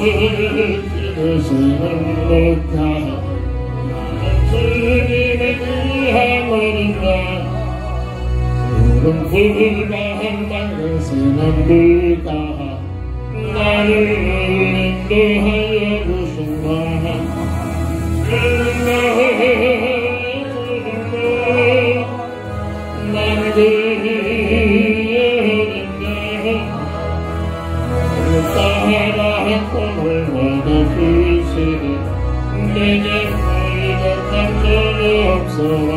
기도서는 못하고 주님의 위함을인가 구름불과 한방을 쓰는 물가 나를 인도하여 주신다 나를 따라 꿈을 모두 주시니 내게 부족한 점이 없어라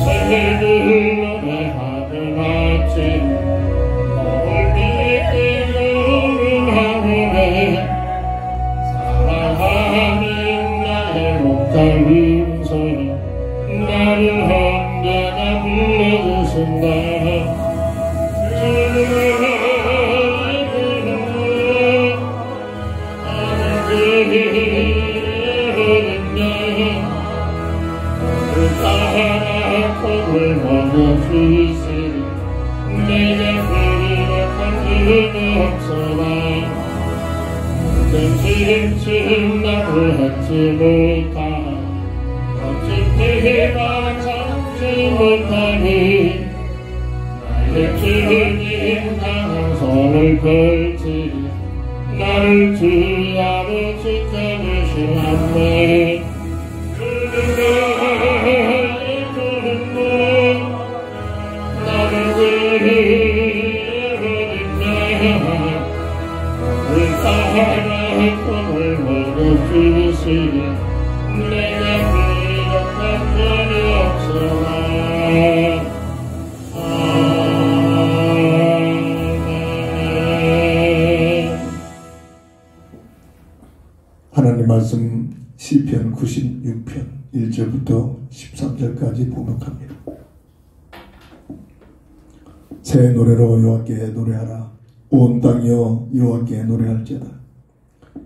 세계를 노래하는 아침 너를 믿는 하늘에 사랑하는 나의 목자 힘소리 나를 언제나 불러주신다 꿈을 먹어주시니 내게 부족한 점이 없어라 지금 나를 하지 못하나 어찌 피해가 참지 못하니 나의 주님 나는 손을 걸지 나를 주 안에 지켜주시네 꿈을 먹어주시니 내게 부족한 점이 없어라 하나님 말씀 시편 96편 1절부터 13절까지 봉독합니다. 새 노래로 여호와께 노래하라. 온 땅이여 여호와께 노래할지어다.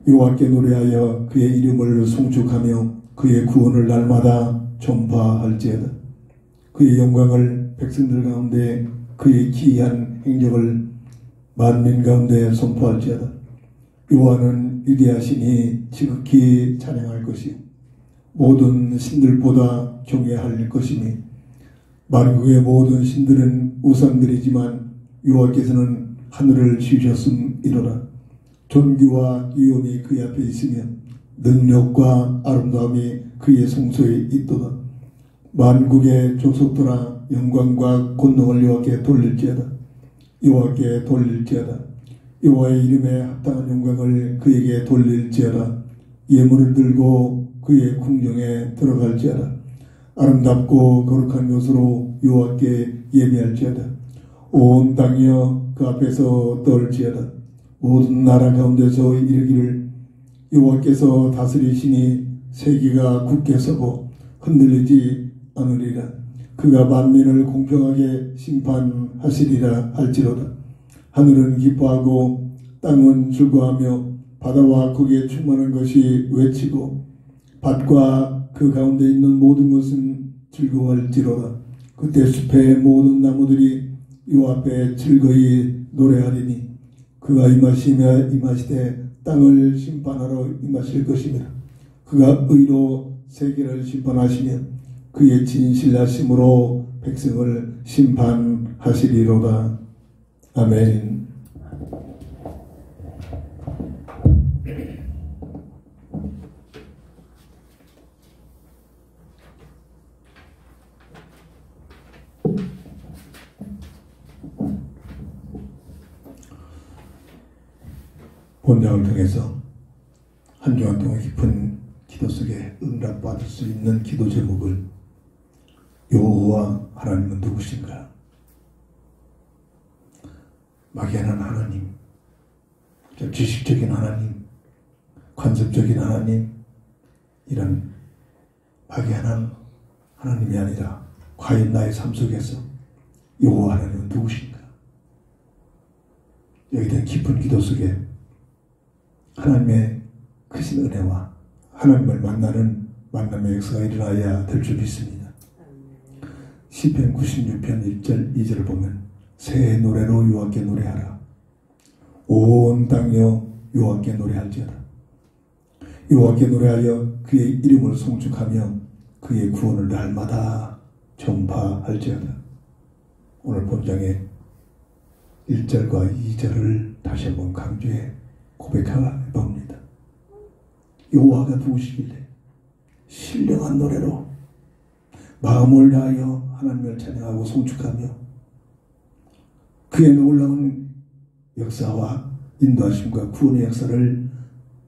여호와께 노래하여 그의 이름을 송축하며 그의 구원을 날마다 전파할지어다. 그의 영광을 백성들 가운데 그의 기이한 행적을 만민 가운데 선포할지어다. 여호와는 위대하시니 지극히 찬양할 것이요 모든 신들보다 경외할 것이니 만국의 모든 신들은 우상들이지만 여호와께서는 하늘을 지으셨음이로라. 존귀와 위엄이 그의 앞에 있으며 능력과 아름다움이 그의 성소에 있도다. 만국의 족속들아 영광과 권능을 여호와께 돌릴지어다. 여호와께 돌릴지어다. 여호와의 이름에 합당한 영광을 그에게 돌릴지어다. 예물을 들고 그의 궁정에 들어갈지어다. 아름답고 거룩한 것으로 여호와께 예배할지어다. 온 땅이여 그 앞에서 떨지어다. 모든 나라 가운데서 이르기를 여호와께서 다스리시니 세계가 굳게 서고 흔들리지 않으리라. 그가 만민을 공평하게 심판하시리라 할지로다. 하늘은 기뻐하고 땅은 즐거워하며 바다와 거기에 충만한 것이 외치고 밭과 그 가운데 있는 모든 것은 즐거워할지로다. 그때 숲의 모든 나무들이 여호와 앞에 즐거이 노래하리니 그가 임하시되 땅을 심판하러 임하실 것이니라. 그가 의로 세계를 심판하시며 그의 진실하심으로 백성을 심판하시리로다. 아멘. 본장을 통해서 한 주간 동안 깊은 기도 속에 응답받을 수 있는 기도 제목을 여호와 하나님은 누구신가? 막연한 하나님, 지식적인 하나님, 관습적인 하나님, 이런 막연한 하나님이 아니라 과연 나의 삶 속에서 여호와 하나님은 누구신가? 여기에 대한 깊은 기도 속에 하나님의 크신 은혜와 하나님을 만나는 만남의 역사가 일어나야 될 줄 믿습니다. 시편 96편 1절 2절을 보면 새 노래로 여호와께 노래하라. 온 땅이여 여호와께 노래할지어다. 여호와께 노래하여 그의 이름을 송축하며 그의 구원을 날마다 전파할지어다. 오늘 본장의 1절과 2절을 다시 한번 강조해 고백해 봅니다. 여호와가 누구시길래 신령한 노래로 마음을 다하여 하나님을 찬양하고 송축하며 그의 놀라운 역사와 인도하심과 구원의 역사를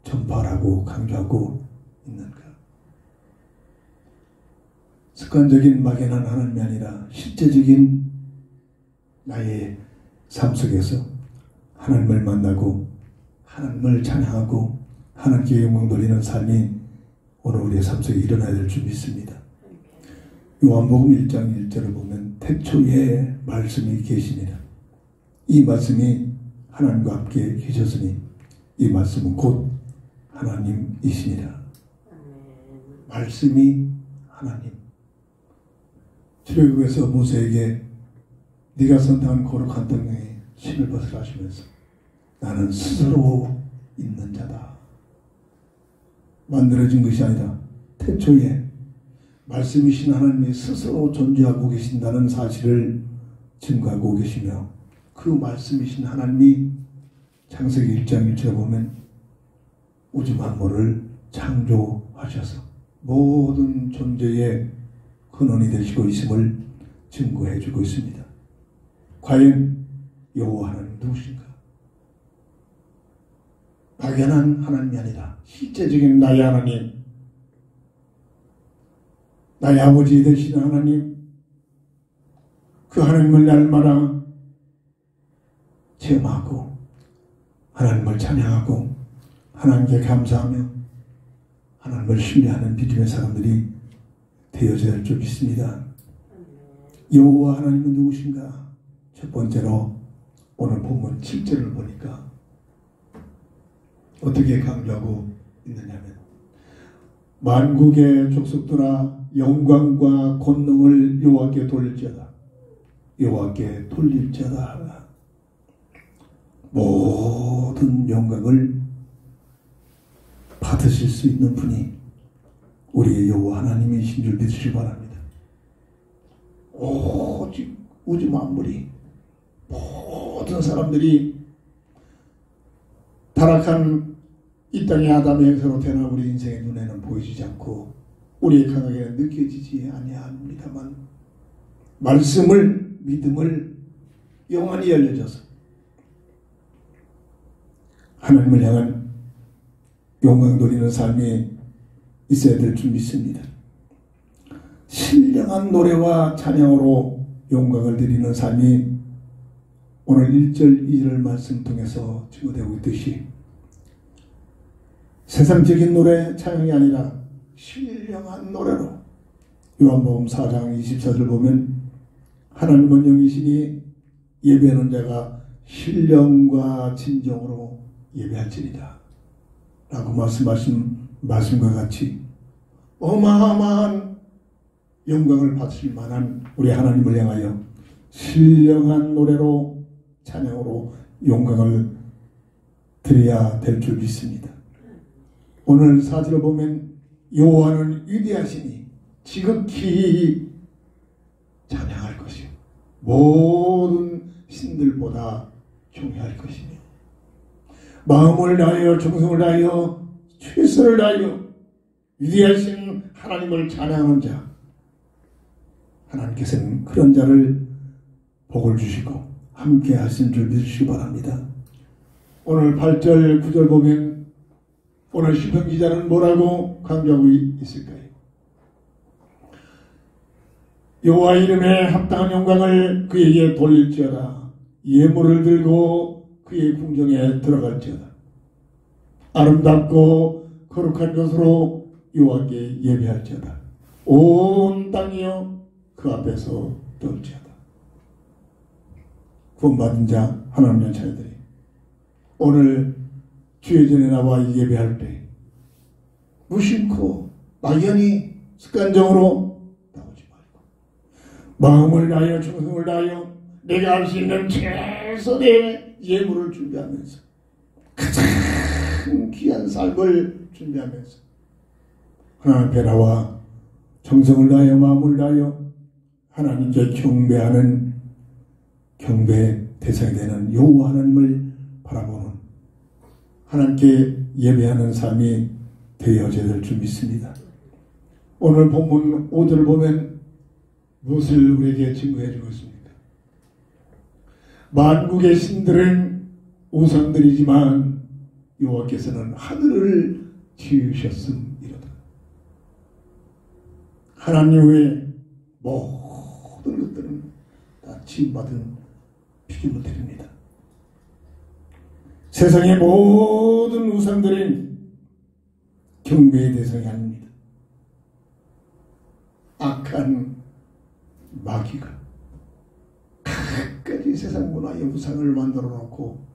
전파하고 강조하고 있는가? 습관적인 막연한 하나님이 아니라 실제적인 나의 삶 속에서 하나님을 만나고 하나님을 찬양하고 하나님께 영광 돌리는 삶이 오늘 우리의 삶 속에 일어나야 될 줄 믿습니다. 요한복음 1장 1절을 보면 태초에 말씀이 계시니라. 이 말씀이 하나님과 함께 계셨으니 이 말씀은 곧 하나님이시니라. 말씀이 하나님. 출애굽에서 모세에게 네가 선택한 거룩한 땅에 신을 벗으라 하시면서 나는 스스로 있는 자다. 만들어진 것이 아니라 태초에 말씀이신 하나님이 스스로 존재하고 계신다는 사실을 증거하고 계시며 그 말씀이신 하나님이 창세기 1장 1절에 보면 우주 만물을 창조하셔서 모든 존재의 근원이 되시고 있음을 증거해 주고 있습니다. 과연 여호와 하나님 누구신가? 막연한 하나님이 아니라 실제적인 나의 하나님, 나의 아버지 되시는 하나님, 그 하나님을 날마다 체험하고 하나님을 찬양하고 하나님께 감사하며 하나님을 신뢰하는 믿음의 사람들이 되어져야 할 줄 믿습니다. 여호와 하나님은 누구신가? 첫 번째로 오늘 본문 7절을 보니까 어떻게 강조하고 있느냐면 만국의 족속들아 영광과 권능을 여호와께 돌릴지어다. 여호와께 돌릴지어다. 모든 영광을 받으실 수 있는 분이 우리의 여호와 하나님이신 줄 믿으시기 바랍니다. 오직 우주 만물이 모든 사람들이 타락한 이 땅의 아담의 행세로 태어난 우리 인생의 눈에는 보이지 않고 우리의 감각에는 느껴지지 아니합니다만 말씀을 믿음을 영원히 열려줘서 하나님을 향한 영광 돌리는 삶이 있어야 될 줄 믿습니다. 신령한 노래와 찬양으로 영광을 드리는 삶이 오늘 1절 2절 말씀 통해서 증거되고 있듯이 세상적인 노래 찬양이 아니라 신령한 노래로 요한복음 4장 24절 보면 하나님은 영이시니 예배하는 자가 신령과 진정으로 예배할지니라 라고 말씀하신 말씀과 같이 어마어마한 영광을 받으실 만한 우리 하나님을 향하여 신령한 노래로 찬양으로 영광을 드려야 될 줄 믿습니다. 오늘 사절을 보면 여호와는 위대하시니 지극히 찬양할 것이요 모든 신들보다 존귀할 것이며 마음을 다하여 정성을 다하여 최선을 다하여 위대하신 하나님을 찬양하는 자 하나님께서는 그런 자를 복을 주시고 함께 하신 줄 믿으시기 바랍니다. 오늘 8절 9절 보면 오늘 시편 기자는 뭐라고 강조하고 있을까요? 여호와 이름에 합당한 영광을 그에게 돌릴지어다. 예물을 들고 그의 궁정에 들어갈지어다. 아름답고 거룩한 것으로 여호와께 예배할지어다. 온 땅이여 그 앞에서 떨지어다. 구원받은 자 하나님의 자녀들이 오늘 주의 전에 나와 예배할 때 무심코 막연히 습관적으로 나오지 말고 마음을 다하여 정성을 다하여 내가 할 수 있는 최선의 예물을 준비하면서 가장 큰 귀한 삶을 준비하면서 하나님 앞에 나와 정성을 다하여 마음을 다하여 하나님께 경배하는 경배 대상이 되는 여호와 하나님을 바라보는 하나님께 예배하는 삶이 되어져야 될 줄 믿습니다. 오늘 본문 5절을 보면 무엇을 우리에게 증거해 주고 있습니까? 만국의 신들은 우상들이지만 여호와께서는 하늘을 지으셨음이로다. 하나님 외에 모든 것들은 다 지음받은 피조물들입니다. 세상의 모든 우상들은 경배의 대상이 아닙니다. 악한 마귀가 끝까지 세상 문화의 우상을 만들어 놓고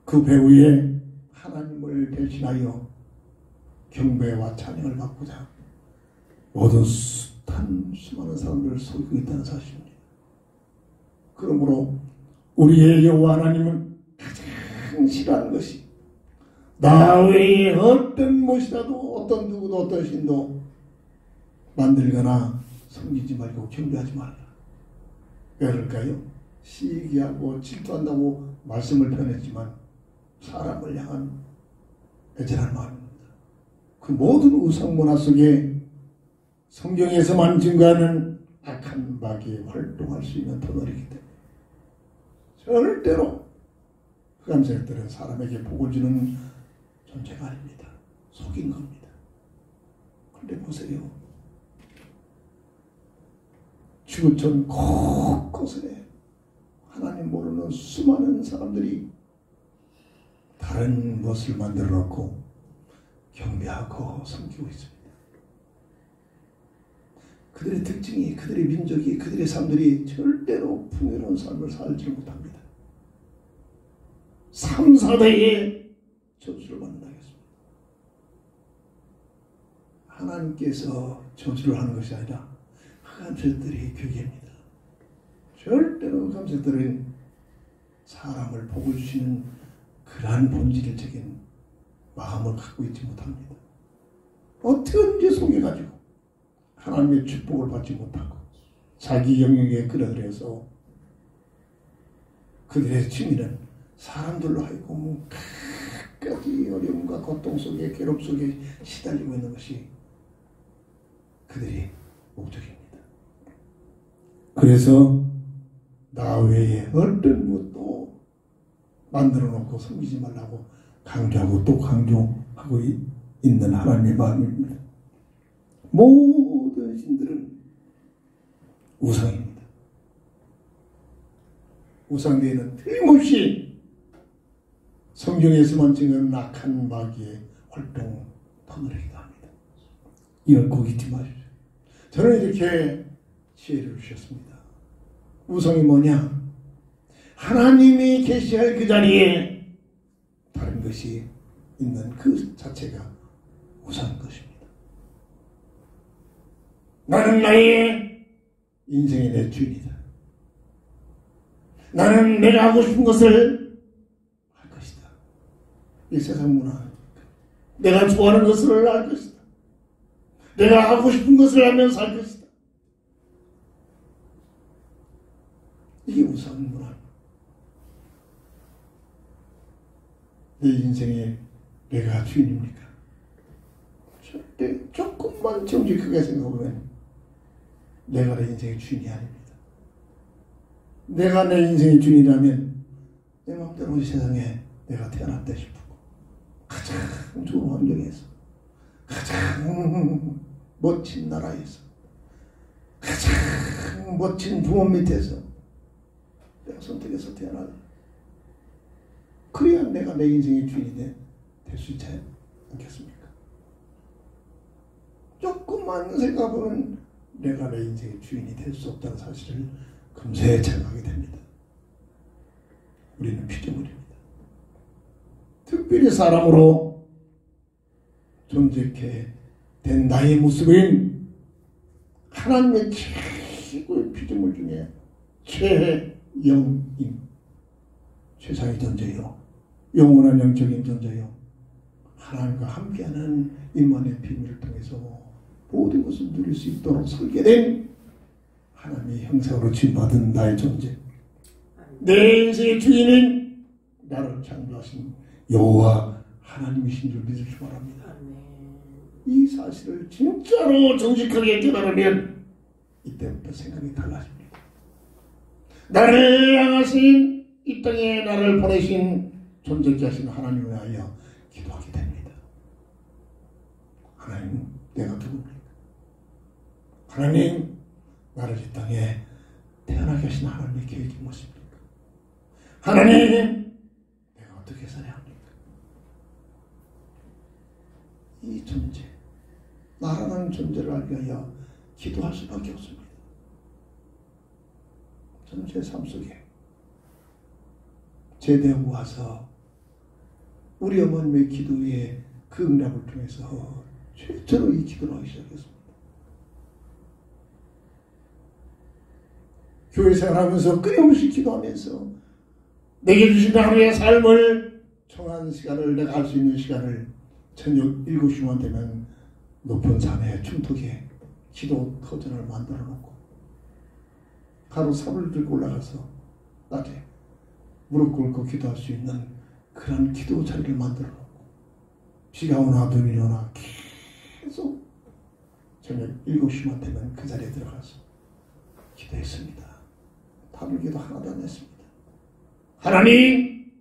그 배후에 하나님을 대신하여 경배와 찬양을 받고자 모든 수많은 사람들을 속이고 있다는 사실입니다. 그러므로 우리의 여호와 하나님은 가장 싫어하는 것이 나 외에 어떤 무엇이라도 어떤 누구도 어떤 신도 만들거나 섬기지 말고 경배하지 말라. 왜 그럴까요? 시기하고 질투한다고 말씀을 표현했지만 사람을 향한 애절한 마음입니다. 그 모든 우상 문화 속에 성경에서만 증거하는 악한 마귀에 활동할 수 있는 터널이기 때문에 절대로 흑암세력들은 사람에게 복을 주는 존재가 아닙니다. 속인 겁니다. 그런데 보세요. 지구촌 곳곳에 하나님 모르는 수많은 사람들이 다른 무엇을 만들어 놓고 경배하고 섬기고 있습니다. 그들의 특징이, 그들의 민족이, 그들의 삶들이 절대로 풍요로운 삶을 살지 못합니다. 3, 4대의 저주를 받는다겠습니다. 하나님께서 저주를 하는 것이 아니라 흑암세력들이 교계입니다. 절대로 흑암세력들은 사람을 복을 주시는 그러한 본질을 적인 마음을 갖고 있지 못합니다. 어떻게 속여가지고 하나님의 축복을 받지 못하고 자기 영역에 끌어들여서 그들의 취미는 사람들로 하여금 끝까지 어려움과 고통 속에 괴롭 속에 시달리고 있는 것이 그들의 목적입니다. 그래서 나 외에 어떤 것도 만들어 놓고 섬기지 말라고 강조하고 또 강조하고 있는 하나님의 마음입니다. 모든 신들은 우상입니다. 우상 뒤에는 틀림없이 성경에서만 증거하는 악한 마귀의 활동 터널이기도 합니다. 이걸 꼭 잊지 마십시오. 저는 이렇게 지혜를 주셨습니다. 우상이 뭐냐? 하나님이 계시할 그 자리에 다른 것이 있는 그 자체가 우상인 것입니다. 나는 나의 인생의 내 주인이다. 나는 내가 하고 싶은 것을 할 것이다. 이 세상 문화, 내가 좋아하는 것을 할 것이다. 내가 하고 싶은 것을 하면서 할 것이다. 이게 우상 문화입니다. 내 인생에 내가 주인입니까? 절대 조금만 정직하게 생각하면 내가 내 인생의 주인이 아닙니다. 내가 내 인생의 주인이라면 내 마음대로 이 세상에 내가 태어났다 싶고 가장 좋은 환경에서 가장 멋진 나라에서 가장 멋진 부모 밑에서 내가 선택해서 태어나다. 그래야 내가 내 인생의 주인이 될 수 있지 않겠습니까? 조금만 생각하면 내가 내 인생의 주인이 될 수 없다는 사실을 금세 자각하게 됩니다. 우리는 피조물입니다. 특별히 사람으로 존재케 된 나의 모습은 하나님의 최고의 피조물 중에 최영임, 최상의 존재요, 영원한 영적인 존재요, 하나님과 함께하는 임만의 비밀을 통해서 모든 것을 누릴 수 있도록 설계된 하나님의 형상으로 지음받은 나의 존재, 내 인생의 주인은 나를 창조하신 여호와 하나님이신 줄 믿으시기 바랍니다. 이 사실을 진짜로 정직하게 깨달으면 이때부터 생각이 달라집니다. 나를 향하신 이 땅에 나를 보내신 존재케 하신 하나님을 위하여 기도하게 됩니다. 하나님, 내가 누굽니까? 하나님, 나를 이 땅에 태어나게 하신 하나님의 계획이 무엇입니까? 하나님, 내가 어떻게 살아야 합니까? 이 존재, 나라는 존재를 알기 위하여 기도할 수밖에 없습니다. 저는 제 삶 속에 제대하고 와서 우리 어머님의 기도에 그 응답을 통해서 최초로 이 기도를 하기 시작했습니다. 교회 생활하면서 끊임없이 기도하면서 내게 주신 하루의 삶을 청한 시간을, 내가 할 수 있는 시간을 저녁 7시만 되면 높은 산에 충턱에 기도 터전을 만들어 놓고 가로 삽을 들고 올라가서 낮에 무릎 꿇고 기도할 수 있는 그런 기도 자리를 만들어 놓고 비가 오나 눈이 오나 계속 저녁 7시만 되면 그 자리에 들어가서 기도했습니다. 답을 기도 하나도 안 했습니다. 하나님,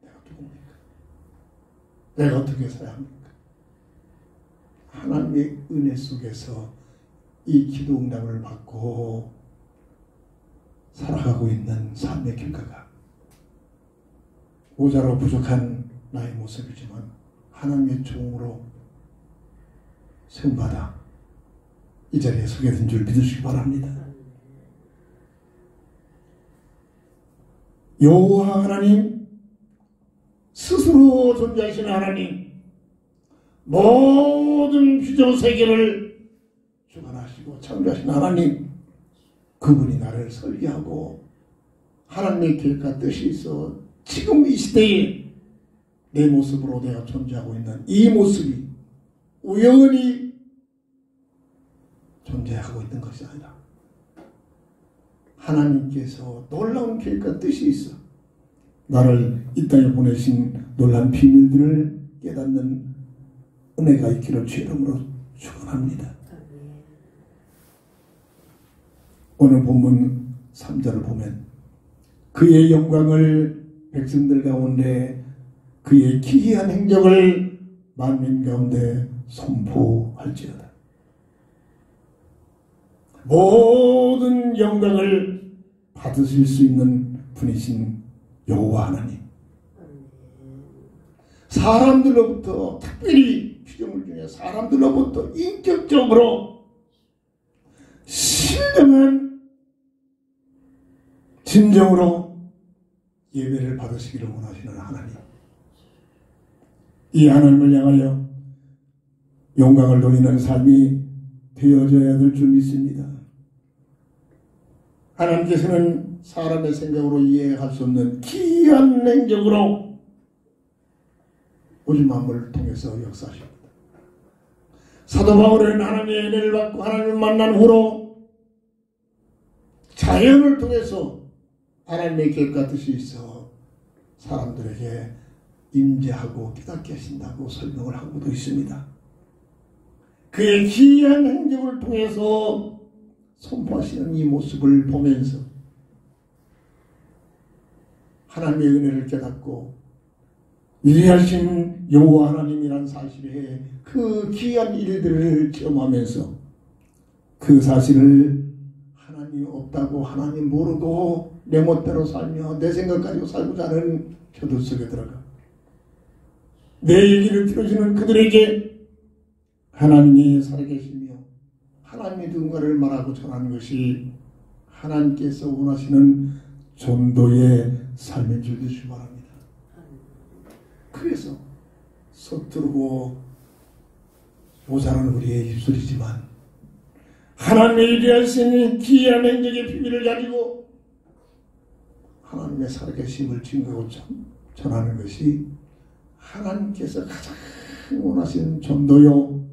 내가 누굽니까? 내가 어떻게 살아야 합니까? 하나님의 은혜 속에서 이 기도 응답을 받고 살아가고 있는 삶의 결과가 모자로 부족한 나의 모습이지만 하나님의 종으로 세움받아 이 자리에 서게 된 줄 믿으시기 바랍니다. 여호와 하나님, 스스로 존재하시는 하나님, 모든 피조 세계를 주관하시고 창조하신 하나님, 그분이 나를 설계하고 하나님의 계획과 뜻이 있어 지금 이 시대에 내 모습으로 내가 존재하고 있는 이 모습이 우연히 존재하고 있는 것이 아니라 하나님께서 놀라운 계획과 뜻이 있어 나를 이 땅에 보내신 놀라운 비밀들을 깨닫는 은혜가 있기를 주 이름으로 축원합니다. 오늘 본문 3절을 보면 그의 영광을 백성들 가운데 그의 기이한 행적을 만민 가운데 선포할지어다. 모든 영광을 받으실 수 있는 분이신 여호와 하나님, 사람들로부터 특별히 피조물 중에 사람들로부터 인격적으로 신령한 진정으로 예배를 받으시기를 원하시는 하나님, 이 하나님을 향하여 영광을 돌리는 삶이 되어져야 될 줄 믿습니다. 하나님께서는 사람의 생각으로 이해할 수 없는 기이한 행적으로 우주 만물을 통해서 역사하십니다. 사도 바울은 하나님의 은혜를 받고 하나님을 만난 후로 자연을 통해서 하나님의 계획과 뜻이 있어 사람들에게 임재하고 깨닫게 하신다고 설명을 하고도 있습니다. 그의 기이한 행적을 통해서 선포하시는 이 모습을 보면서 하나님의 은혜를 깨닫고 위대하신 여호와 하나님이란 사실에 그 귀한 일들을 체험하면서 그 사실을 하나님 없다고 하나님 모르고 내 멋대로 살며 내 생각 가지고 살고자 하는 저들 속에 들어가 내 얘기를 들어주는 그들에게 하나님이 살아계시며 하나님의 누군가를 말하고 전하는 것이 하나님께서 원하시는 전도의 삶인 줄 믿으시기 바랍니다. 그래서 서투르고 모자란 우리의 입술이지만 하나님의 위대하신 기이한 행적의 비밀을 가지고 하나님의 살아계심을 증거하고 전하는 것이 하나님께서 가장 원하시는 전도요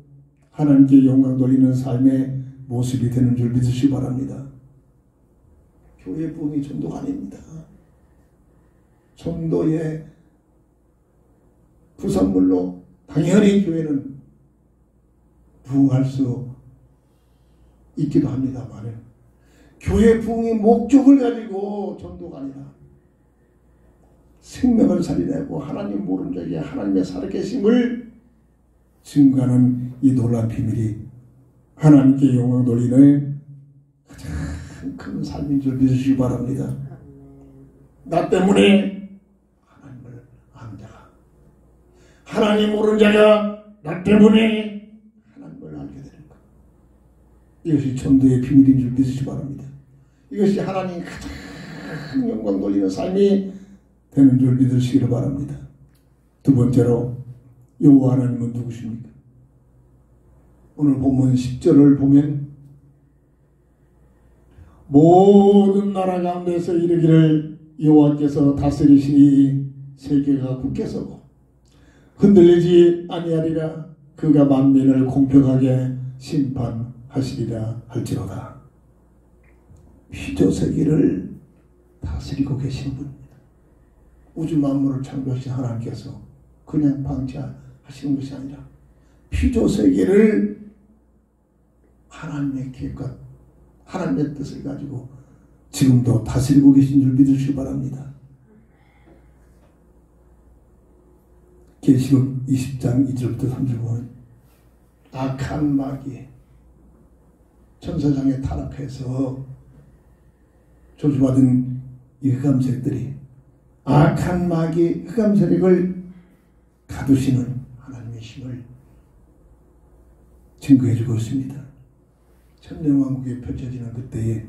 하나님께 영광 돌리는 삶의 모습이 되는 줄 믿으시기 바랍니다. 교회 부흥이 전도가 아닙니다. 전도의 부산물로 당연히 교회는 부흥할 수 있기도 합니다만 교회 부흥의 목적을 가지고 전도가 아니라 생명을 살리내고 하나님 모르는 자에게 하나님의 살아계심을 증거하는 이 놀라운 비밀이 하나님께 영광 돌리는 가장 큰 삶인 줄 믿으시기 바랍니다. 나 때문에 하나님을 아는 자가, 하나님 모르는 자가 나 때문에 하나님을 알게 되는 것, 이것이 전도의 비밀인 줄 믿으시기 바랍니다. 이것이 하나님 가장 영광 돌리는 삶이 되는 줄 믿으시기를 바랍니다. 두 번째로 여호와 하나님은 누구십니까? 오늘 본문 10절을 보면 모든 나라 가운데서 이르기를 여호와께서 다스리시니 세계가 굳게 서고 흔들리지 아니하리라. 그가 만민을 공평하게 심판하시리라 할지로다. 피조세계를 다스리고 계시는 분입니다. 우주 만물을 창조하신 하나님께서 그냥 방치하시는 것이 아니라 피조세계를 하나님의 계획과 하나님의 뜻을 가지고 지금도 다스리고 계신 줄 믿으시기 바랍니다. 계시록 20장 2절부터 3절 보면 악한 마귀 천사장에 타락해서 저주받은 이 흑암세력들이 악한 마귀 흑암세력을 가두시는 하나님의 힘을 증거해주고 있습니다. 천년왕국이 펼쳐지는 그때에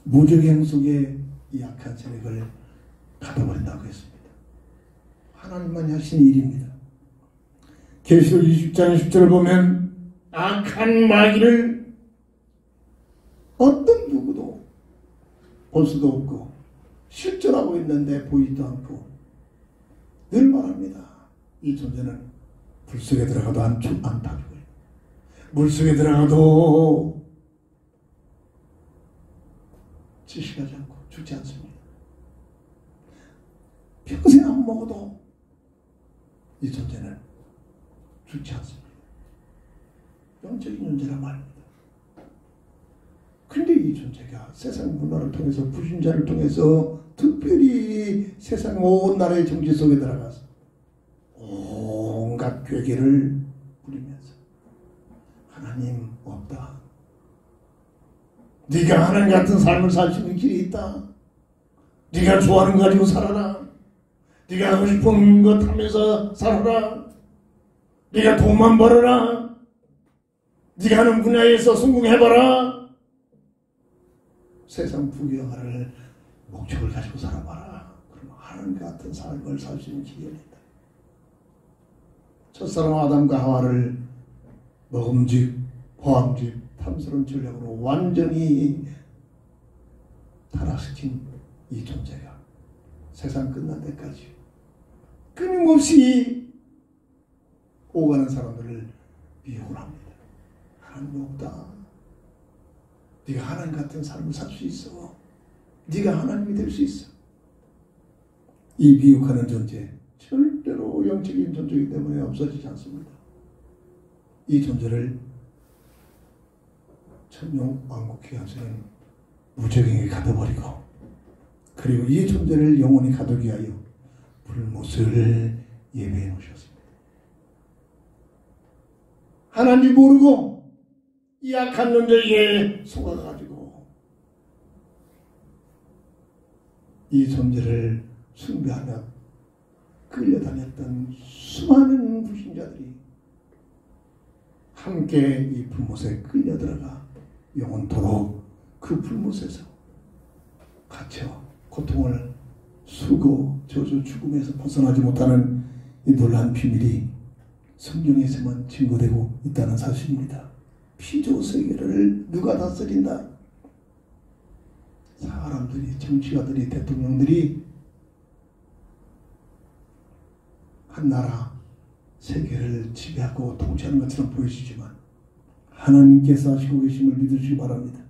무적행 속에 이 악한 세력을 가둬버린다고 했습니다. 하나님만이 하신 일입니다. 계시록 20장 10절을 보면 악한 마귀를 어떤 누구도 볼 수도 없고 실존하고 있는데 보이지도 않고 늘 말합니다. 이 존재는 불속에 들어가도 안 타주고요. 물속에 들어가도 지식하지 않고 죽지 않습니다. 평생 안 먹어도 이 존재는 죽지 않습니다. 영적인 존재란 말입니다. 근데 이 존재가 세상 문화를 통해서 불신자를 통해서 특별히 세상 온 나라의 정치 속에 들어가서 온갖 괴계를 부리면서 하나님 없다. 네가 하나님 같은 삶을 살 수 있는 길이 있다. 네가 좋아하는 거 가지고 살아라. 네가 하고 싶은 것 하면서 살아라. 네가 돈만 벌어라. 네가 하는 분야에서 성공해봐라. 세상 부귀영화를 목적을 가지고 살아봐라. 그러면 하나님 같은 삶을 살 수 있는 길이 있다. 첫사람 아담과 하와를 먹음직, 포함직, 탐스러운 전략으로 완전히 타락시킨 이 존재가 세상 끝날 때까지 끊임없이 오가는 사람들을 미혹을 합니다. 하나님 없다. 네가 하나님 같은 삶을 살 수 있어. 네가 하나님이 될 수 있어. 이 미혹하는 존재 절대로 영적인 존재이기 때문에 없어지지 않습니다. 이 존재를 천년왕국 기간에는 무적행에 가둬버리고 그리고 이 존재를 영원히 가두기 위하여 불못을 예배해 놓으셨습니다. 하나님 모르고 이 악한 존재에게 속아가지고 이 존재를 숭배하며 끌려다녔던 수많은 불신자들이 함께 이 불못에 끌려들어가 영원토록 그 불못에서 갇혀 고통을 수고 저주 죽음에서 벗어나지 못하는 이 놀라운 비밀이 성경에서만 증거되고 있다는 사실입니다. 피조세계를 누가 다스린다? 사람들이, 정치가들이, 대통령들이 한 나라 세계를 지배하고 통치하는 것처럼 보이시지만 하나님께서 하시고 계심을 믿으시기 바랍니다.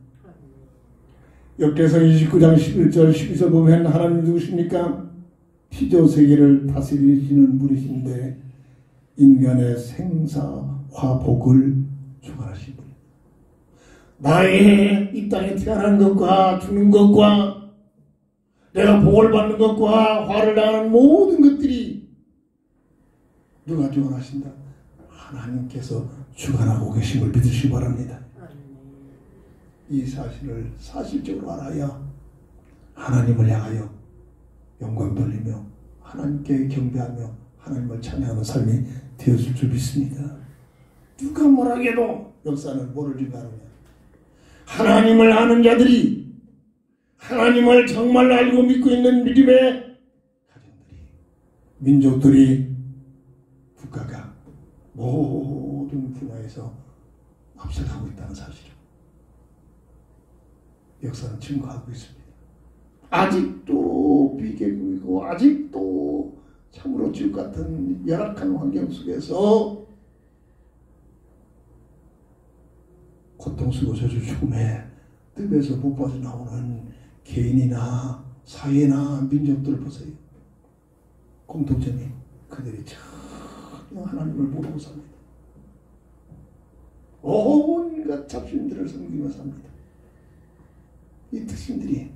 역대상 29장 11절 12절 보면 하나님 누구십니까? 피조 세계를 다스리시는 분이신데 인간의 생사화 복을 주관하신 분. 나의 이 땅에 태어나는 것과 죽는 것과 내가 복을 받는 것과 화를 당하는 모든 것들이 누가 주관하신다? 하나님께서 주관하고 계심을 믿으시기 바랍니다. 이 사실을 사실적으로 알아야 하나님을 향하여 영광 돌리며 하나님께 경배하며 하나님을 찬양하는 삶이 되어질 줄 믿습니다. 누가 뭐라 해도 역사는 뭐를 증가하느냐? 하나님을 아는 자들이, 하나님을 정말 알고 믿고 있는 믿음의 가정들이, 민족들이, 국가가 모든 분야에서 앞서가고 있다는 사실을 역사는 증거하고 있습니다. 아직도 비계국이고 아직도 참으로 지옥 같은 열악한 환경 속에서 고통 쓰고 저주 죽음의 뜰에서 못 빠져나오는 개인이나 사회나 민족들을 보세요. 공통점이 그들이 전혀 하나님을 모르고 삽니다. 온갖 잡신들을 섬기며 삽니다. 이 특징들이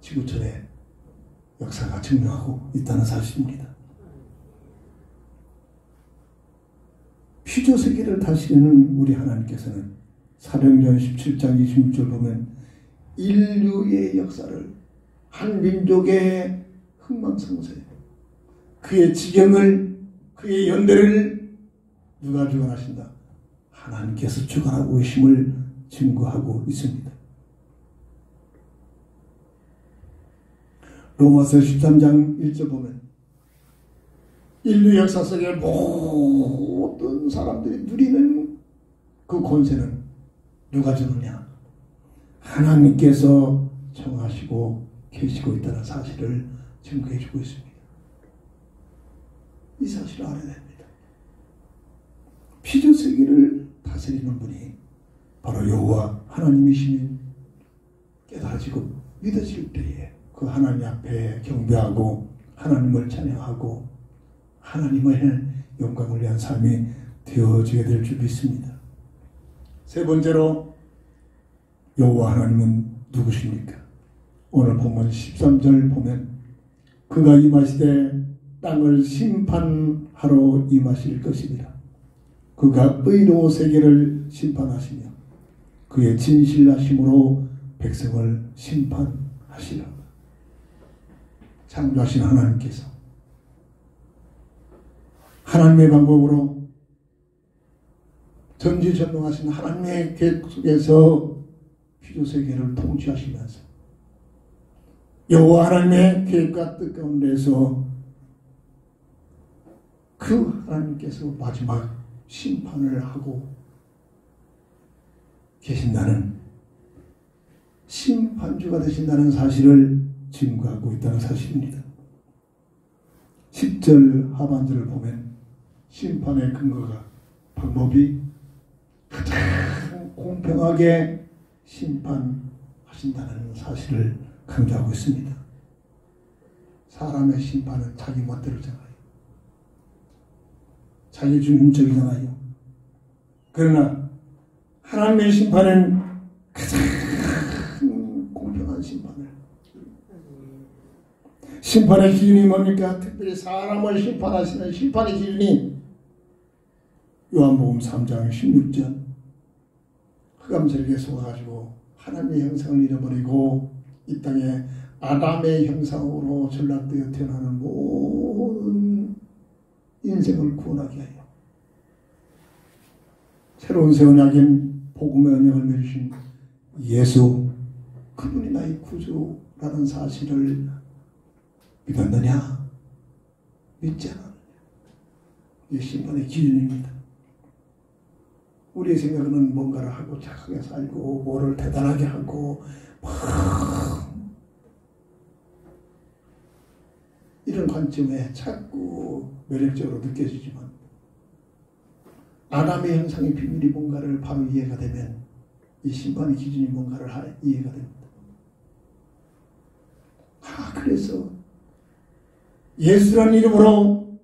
지구촌의 역사가 증명하고 있다는 사실입니다. 피조 세계를 다스리는 우리 하나님께서는 사도행전 17장 26절 보면 인류의 역사를, 한 민족의 흥망성쇠, 그의 지경을, 그의 연대를 누가 주관하신다? 하나님께서 주관하고 계심을 증거하고 있습니다. 로마서 13장 1절 보면 인류 역사 속의 모든 사람들이 누리는 그 권세는 누가 주느냐? 하나님께서 정하시고 계시고 있다는 사실을 증거해 주고 있습니다. 이 사실을 알아야 됩니다. 피조 세계를 다스리는 분이 바로 여호와 하나님이심이 깨달아지고 믿어질 때에 그 하나님 앞에 경배하고 하나님을 찬양하고 하나님의 영광을 위한 삶이 되어지게 될 줄 믿습니다. 세 번째로 여호와 하나님은 누구십니까? 오늘 본문 13절 보면 그가 임하시되 땅을 심판하러 임하실 것입니다. 그가 의로 세계를 심판하시며 그의 진실하심으로 백성을 심판하시라. 창조하신 하나님께서 하나님의 방법으로 전지전능하신 하나님의 계획 속에서 피조 세계를 통치하시면서 여호와 하나님의 계획과 뜻 가운데서 그 하나님께서 마지막 심판을 하고 계신다는, 심판주가 되신다는 사실을 증거하고 있다는 사실입니다. 10절 하반절을 보면 심판의 근거가, 방법이 가장 공평하게 심판하신다는 사실을 강조하고 있습니다. 사람의 심판은 자기 멋대로잖아요. 자기 중심적이잖아요. 그러나 하나님의 심판은 가장 공평한 심판을, 심판의 기준이 뭡니까? 특별히 사람을 심판하시는 심판의 기준이 요한복음 3장 16절 흑암세력에 속아가지고 하나님의 형상을 잃어버리고 이 땅에 아담의 형상으로 전락되어 태어나는 모든 인생을 구원하게 하여 새로운 새 언약인 복음의 언약을 맺으신 예수, 그분이 나의 구주라는 사실을 믿었느냐? 믿지 않았느냐? 이게 심판의 기준입니다. 우리의 생각은 뭔가를 하고 착하게 살고 뭐를 대단하게 하고 이 이런 관점에 자꾸 매력적으로 느껴지지만 아담의 형상의 비밀이 뭔가를 바로 이해가 되면 이 심판의 기준이 뭔가를 이해가 됩니다. 그래서 예수라는 이름으로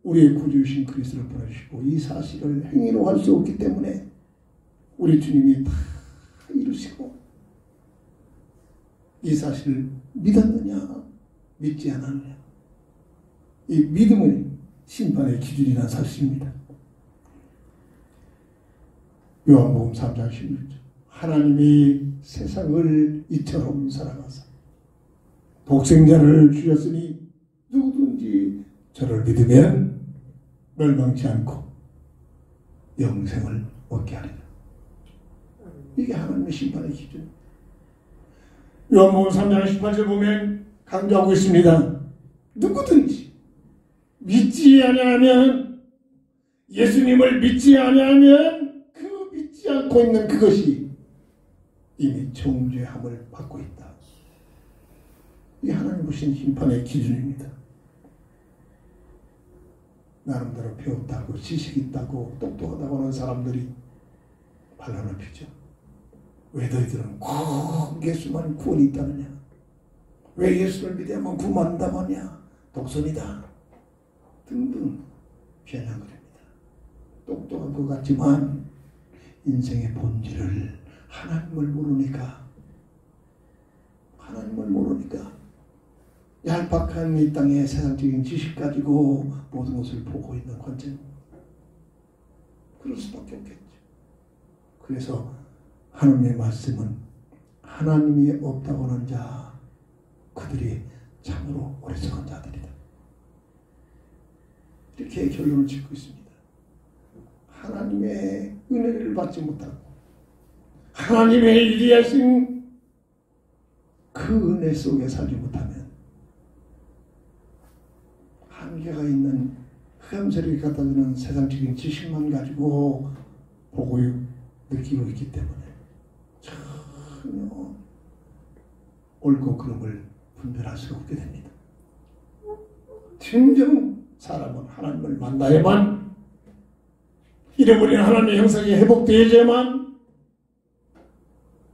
우리의 구주이신 그리스도를 보내주시고 이 사실을 행위로 할 수 없기 때문에 우리 주님이 다 이루시고 이 사실을 믿었느냐 믿지 않았느냐 이 믿음은 심판의 기준이라는 사실입니다. 요한복음 3장 16절 하나님이 세상을 이처럼 사랑하사 독생자를 주셨으니 누구든지 저를 믿으면 멸망치 않고 영생을 얻게 하리라. 이게 하나님의 심판의 기준. 요한복음 3장 18절 보면 강조하고 있습니다. 누구든지 믿지 아니하면 예수님을 믿지 아니하면 그 믿지 않고 있는 그것이 이미 정죄함을 받고 있다. 이게 하나님 보신 심판의 기준입니다. 나름대로 배웠다고 지식 있다고 똑똑하다고 하는 사람들이 반란을 피죠. 왜 너희들은 꼭 예수만 구원이 있다느냐? 왜 예수를 믿어야만 구원한다고 하냐? 독선이다. 등등 비아냥거립니다. 똑똑한 것 같지만 인생의 본질을 하나님을 모르니까 얄팍한 이 땅의 세상적인 지식 가지고 모든 것을 보고 있는 관점. 그럴 수밖에 없겠죠. 그래서 하나님의 말씀은 하나님이 없다고 하는 자 그들이 참으로 어리석은 자들이다. 이렇게 결론을 짓고 있습니다. 하나님의 은혜를 받지 못하고 하나님의 일이하신 그 은혜 속에 살지 못하면 한계가 있는 흑암세력이 갖다주는 세상적인 지식만 가지고 보고 느끼고 있기 때문에 전혀 옳고 그름을 분별할 수가 없게 됩니다. 진정 사람은 하나님을 만나야만 잃어버린 하나님의 형상이 회복되어야만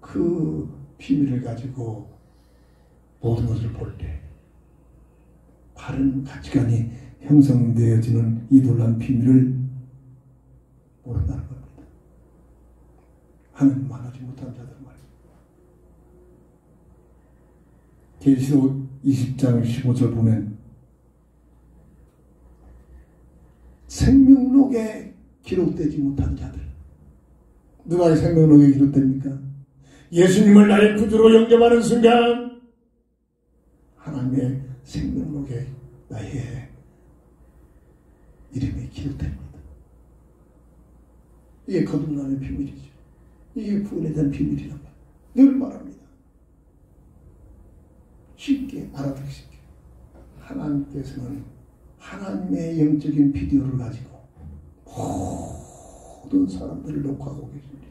그 비밀을 가지고 모든 것을 볼 때 바른 가치관이 형성되어지는 이 놀라운 비밀을 모른다는 겁니다. 하나님 만나지 못한 자들 말이에요. 계시록 20장 15절 보면 생명록에 기록되지 못한 자들. 누가 이 생명록에 기록됩니까? 예수님을 나의 구주로 영접하는 순간 하나님의 생명록에 나의 이름이 기록됩니다. 이게 거듭남의 비밀이죠. 이게 구원에 대한 비밀이란 말이에요. 늘 말합니다. 쉽게 알아듣기 쉽게. 하나님께서는 하나님의 영적인 비디오를 가지고 모든 사람들을 녹화하고 계십니다.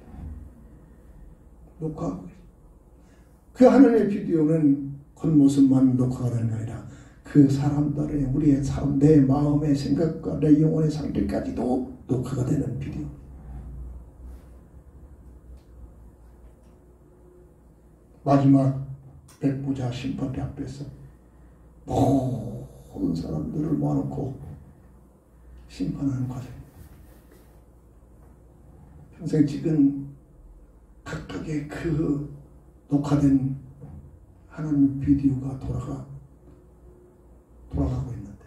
녹화하고 계십니다. 그 하나님의 비디오는 겉모습만 녹화가 되는 게 아니라 그 사람들의 우리의 삶, 내 마음의 생각과 내 영혼의 상태까지도 녹화가 되는 비디오. 마지막 백부자 심판대 앞에서 모든 사람들을 모아놓고 심판하는 과정입니다. 평생 찍은 각각의 그 녹화된 하나님 비디오가 돌아가고 있는데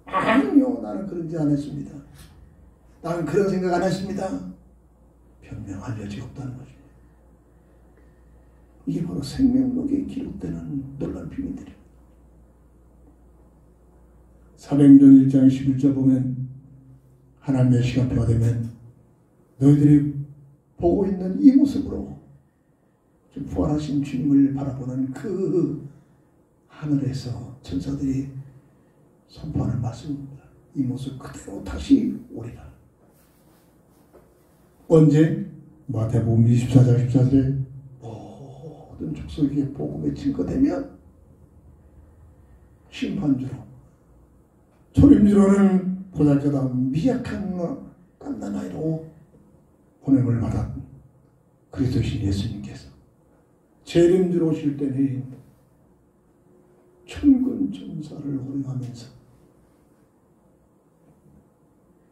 아니요, 나는 그런지 안 했습니다. 나는 그런 생각 안 했습니다. 변명할 여지가 없다는 거죠. 이게 바로 생명록에 기록되는 놀라운 비밀들이에요. 사도행전 1장 11절 보면 하나님의 시간표가 되면 너희들이 보고 있는 이 모습으로 부활하신 주님을 바라보는 그 하늘에서 천사들이 선포하는 말씀입니다. 이 모습 그대로 다시 오리라. 언제? 마태복음 24장 14절에 모든 족속에게 복음이 증거되면 심판주로 초림주로는 보잘것없는 미약한 깐난 아이로 보냄을 받았 그리스도신 예수님께서 재림주로 오실 때는 천군 천사를 호령하면서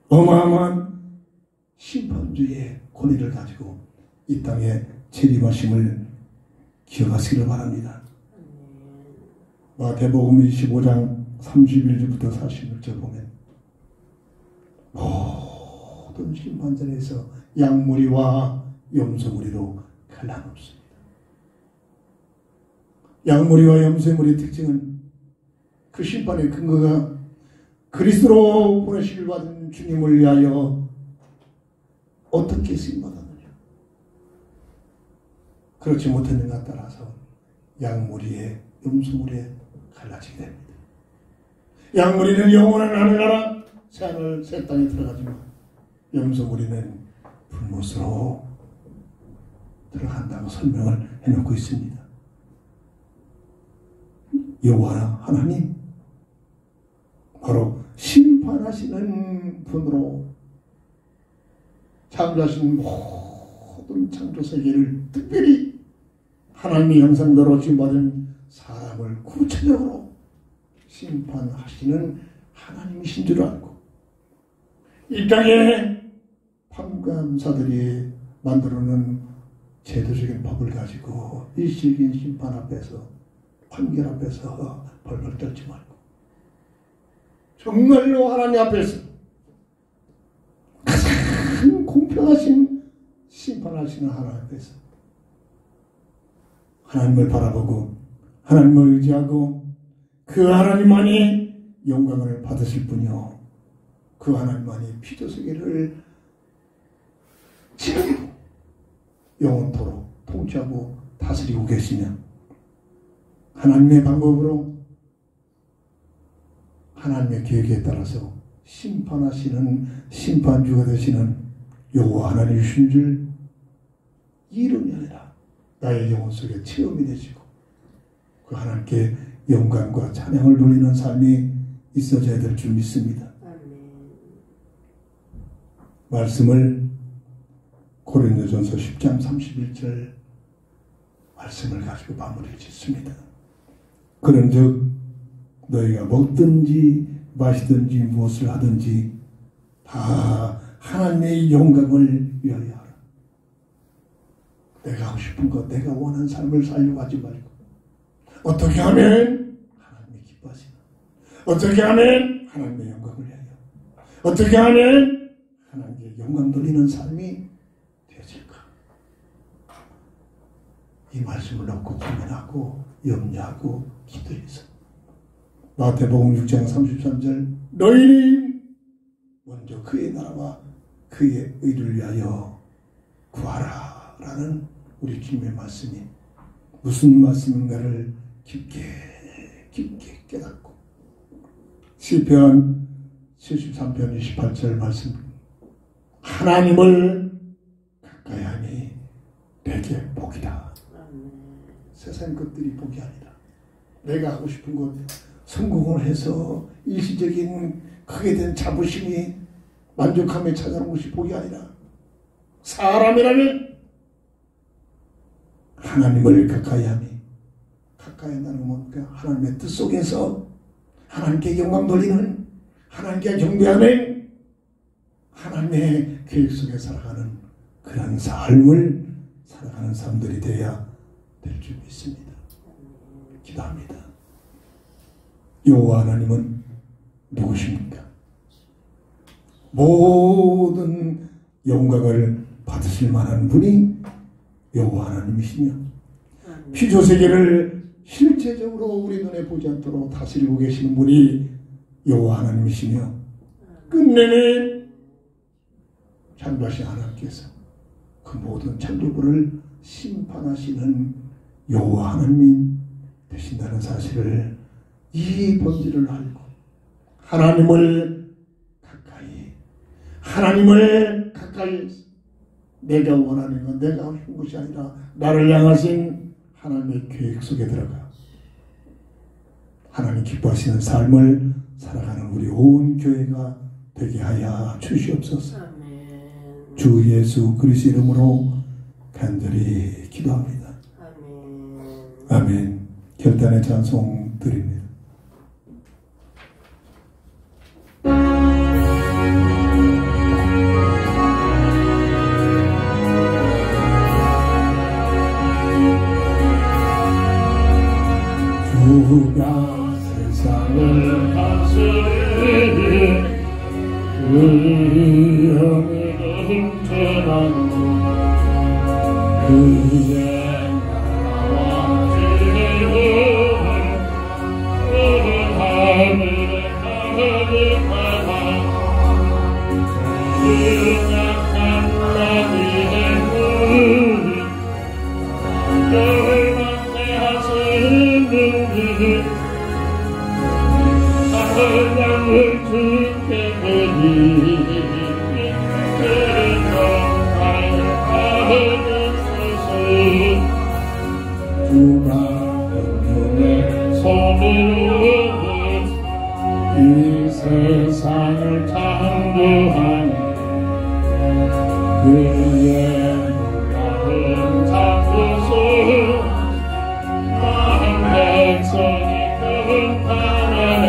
어마어마한 심판주의 권위를 가지고 이 땅에 재림하심을 기억하시기를 바랍니다. 마태복음 25장 31절부터 46절 보면 모든 심판전에서 양무리와 염소무리로 갈라놓습니다. 양무리와 염소무리의 특징은 그 심판의 근거가 그리스도로 보내시길 받은 주님을 위하여 어떻게 쓰임받았느냐. 그렇지 못했는가 따라서 양무리에 염소무리에 갈라지게 됩니다. 양무리는 영원한 하늘나라 새하늘 새 땅에 들어가지만 염소무리는 불못으로 들어간다고 설명을 해놓고 있습니다. 여호와 하나님 바로 심판하시는 분으로 창조하신 모든 창조세계를 특별히 하나님의 형상대로 지음받은 사람을 구체적으로 심판하시는 하나님이신 줄 알고 이 땅에 판관사들이 만들어놓은 제도적인 법을 가지고 일시적인 심판 앞에서 판결 앞에서 벌벌 떨지 말고 정말로 하나님 앞에서 가장 공평하신 심판하시는 하나님 앞에서 하나님을 바라보고 하나님을 의지하고 그 하나님만이 영광을 받으실 뿐이요 그 하나님만이 피조세계를 지금도 영원토록 통치하고 다스리고 계시며 하나님의 방법으로 하나님의 계획에 따라서 심판하시는 심판주가 되시는 여호와 하나님이신 줄 이름이 아니라 나의 영혼 속에 체험이 되시고 그 하나님께 영광과 찬양을 돌리는 삶이 있어져야 될 줄 믿습니다. 말씀을 고린도전서 10장 31절 말씀을 가지고 마무리를 짓습니다. 그런즉 너희가 먹든지 마시든지 무엇을 하든지 다 하나님의 영광을 위하여 하라. 내가 하고 싶은 것, 내가 원하는 삶을 살려고 하지 말고 어떻게 하면 하나님이 기뻐하시나, 어떻게 하면 하나님의 영광을 위하여, 어떻게 하면 하나님의 영광 돌리는 삶이 되어질까. 이 말씀을 놓고 고민하고 염려하고 기도해서 마태복음 6장 33절 너희는 먼저 그의 나라와 그의 의를 위하여 구하라 라는 우리 주님의 말씀이 무슨 말씀인가를 깊게 깨닫고 시편 73편 28절 말씀 하나님을 가까이 하니 내게 복이다. 세상 것들이 복이 아니라 내가 하고 싶은 것 성공을 해서 일시적인 크게 된 자부심이 만족함에 찾아오는 것이 복이 아니라 사람이라면 하나님을 가까이 하니 가까이 한다는 건 하나님의 뜻 속에서 하나님께 영광 돌리는 하나님께 경배하는 하나님의 계획 속에 살아가는 그런 삶을 살아가는 사람들이 되어야 될 줄 믿습니다. 기도합니다. 여호와 하나님은 누구십니까? 모든 영광을 받으실 만한 분이 여호와 하나님이시며 피조세계를 실제적으로 우리 눈에 보지 않도록 다스리고 계시는 분이 여호와 하나님이시며 끝내는 창조하신 하나님께서 그 모든 창조부를 심판하시는 여호와 하나님이 되신다는 사실을 이 본질을 알고 하나님을 가까이 내가 원하는 건 내가 하고 싶은 것이 아니라 나를 향하신 하나님의 계획 속에 들어가 하나님 기뻐하시는 삶을 살아가는 우리 온 교회가 되게 하여 주시옵소서. 주 예수 그리스도 이름으로 간절히 기도합니다. 아멘. 결단의 찬송 드립니다. 주가 세상을 다스리는 그 영을 훔쳐난 그의 나라와 지혜로운 하늘의 가득하다 그 약한 나비의 물이 열망케 하시는 사랑을 주께 드리니 그런 주가 영혼의 손으로 이 세상을 창조한 그의 놀라운 창조소 만 백성이 평안해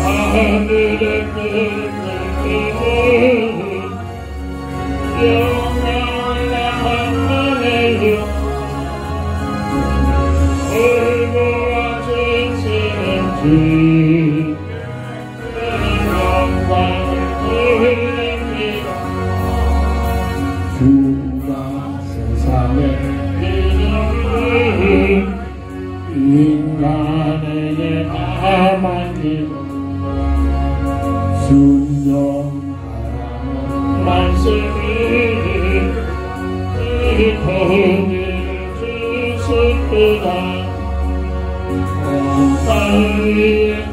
하늘의 끝을 영광을 나만해요 얼굴과 전체는 주 영광을 돌립니다 주가 세상에 이름을 인간에게 담았기로 순종하라는 말씀을 그 법을 주셨구나 온 땅 위에